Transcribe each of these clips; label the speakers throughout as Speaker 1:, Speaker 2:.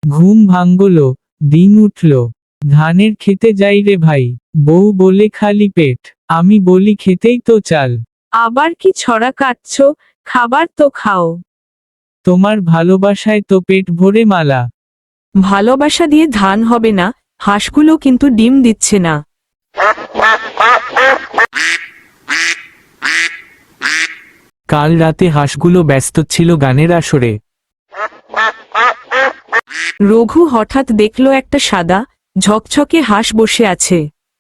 Speaker 1: ঘুম ভাঙল, দিন উঠল। ধানের খেতে যাই রে ভাই, বউ বলে খালি পেট, আমি বলি খেতেই তো চাল।
Speaker 2: আবার কি ছড়া কাটছো? খাবার তো খাও।
Speaker 1: তোমার ভালোবাসায় তো পেট ভরে মালা।
Speaker 2: ভালোবাসা দিয়ে ধান হবে না, হাঁসগুলো কিন্তু ডিম দিচ্ছে না।
Speaker 1: কাল রাতে হাঁসগুলো ব্যস্ত ছিল গানের আসরে।
Speaker 2: রঘু হঠাৎ দেখল একটা সাদা ঝকঝকে হাঁস বসে আছে।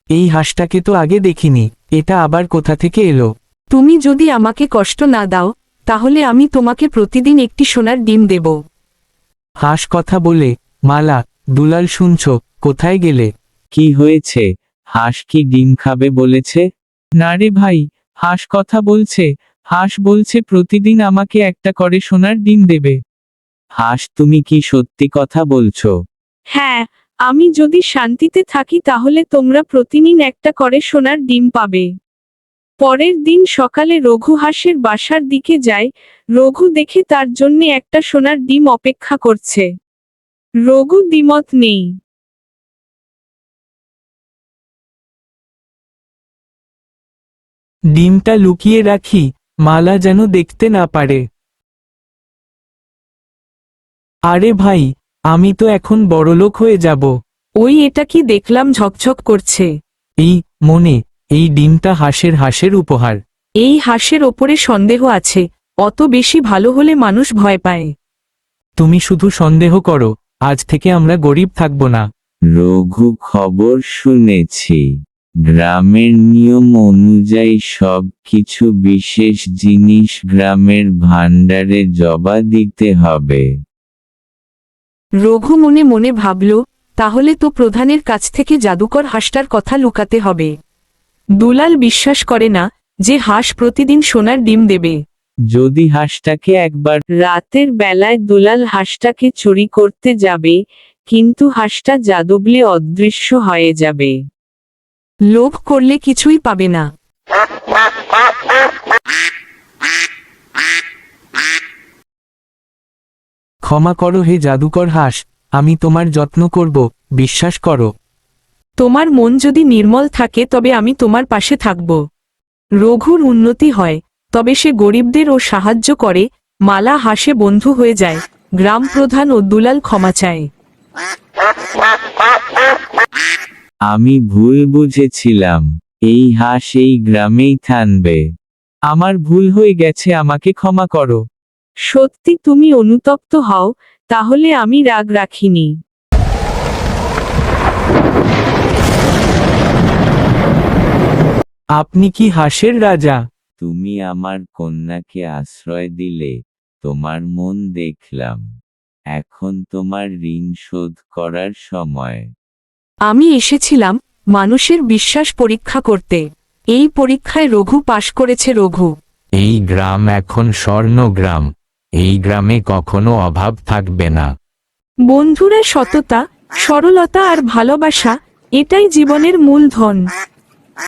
Speaker 1: এই হাঁসটাকে তো আগে দেখিনি, এটা আবার কোথা থেকে এলো?
Speaker 2: তুমি যদি আমাকে কষ্ট না দাও, তাহলে আমি তোমাকে প্রতিদিন একটি সোনার ডিম দেব।
Speaker 1: হাঁস কথা বলে, মালা, দুলাল শুনছ, কোথায় গেলে? কি হয়েছে? হাঁস কি ডিম খাবে বলেছে? না রে ভাই, হাঁস কথা বলছে। হাঁস বলছে প্রতিদিন আমাকে একটা করে সোনার ডিম দেবে। হাঁস, তুমি কি সত্যি কথা বলছো?
Speaker 2: হ্যাঁ, আমি যদি শান্তিতে থাকি তাহলে তোমরা প্রতিদিন একটা করে সোনার ডিম পাবে। পরের দিন সকালে রঘু হাঁসের বাসার দিকে যায়। রঘু দেখে তার জন্যে একটা সোনার ডিম অপেক্ষা করছে। রঘু দ্বিমত নেই।
Speaker 1: ডিমটা লুকিয়ে রাখি, মালা যেন দেখতে না পারে। আরে ভাই, আমি তো এখন বড়লোক হয়ে যাব।
Speaker 2: ওই এটা কি দেখলাম ঝকঝক করছে?
Speaker 1: এই মনে, এই ডিমটা হাঁসের উপহার।
Speaker 2: এই হাঁসের ওপরে সন্দেহ আছে, অত বেশি ভালো হলে মানুষ ভয় পায়।
Speaker 1: তুমি শুধু সন্দেহ করো, আজ থেকে আমরা গরিব থাকব না। রঘু, খবর শুনেছি গ্রামের নিয়ম অনুযায়ী সব কিছু বিশেষ জিনিস গ্রামের ভাণ্ডারে জমা দিতে হবে।
Speaker 2: রঘু মনে মনে ভাবল, তাহলে তো প্রধানের কাছ থেকে জাদুকর হাঁসটার কথা লুকাতে হবে। দুলাল বিশ্বাস করে না যে হাঁস প্রতিদিন সোনার ডিম দেবে।
Speaker 1: যদি হাঁসটাকে একবার
Speaker 2: রাতের বেলায় দুলাল হাঁসটাকে চুরি করতে যাবে, কিন্তু হাঁসটা জাদুবলে অদৃশ্য হয়ে যাবে। লোভ করলে কিছুই পাবে না।
Speaker 1: ক্ষমা করো হে জাদুকর হাঁস, আমি তোমার যত্ন করব, বিশ্বাস করো।
Speaker 2: তোমার মন যদি নির্মল থাকে তবে আমি তোমার পাশে থাকব। রঘুর উন্নতি হয়, তবে সে গরিবদের ও সাহায্য করে। মালা হাসে বন্ধু হয়ে যায়। গ্রাম প্রধান ও দুলাল ক্ষমা চায়।
Speaker 1: আমি ভুল বুঝেছিলাম, এই হাঁস এই গ্রামেই থাকবে। আমার ভুল হয়ে গেছে, আমাকে ক্ষমা করো।
Speaker 2: সত্যি তুমি অনুতপ্ত হও, তাহলে আমি রাগ রাখিনি।
Speaker 1: আপনি কি হাঁসের রাজা? তুমি আমার কন্যাকে আশ্রয় দিলে, তোমার মন দেখলাম। এখন তোমার ঋণ শোধ করার সময়।
Speaker 2: আমি এসেছিলাম মানুষের বিশ্বাস পরীক্ষা করতে। এই পরীক্ষায় রঘু পাশ করেছে। রঘু,
Speaker 1: এই গ্রাম এখন স্বর্ণ গ্রাম। এই গ্রামে কখনো অভাব থাকবে না।
Speaker 2: বন্ধুরা, সততা, সরলতা আর ভালোবাসা, এটাই জীবনের মূল ধন।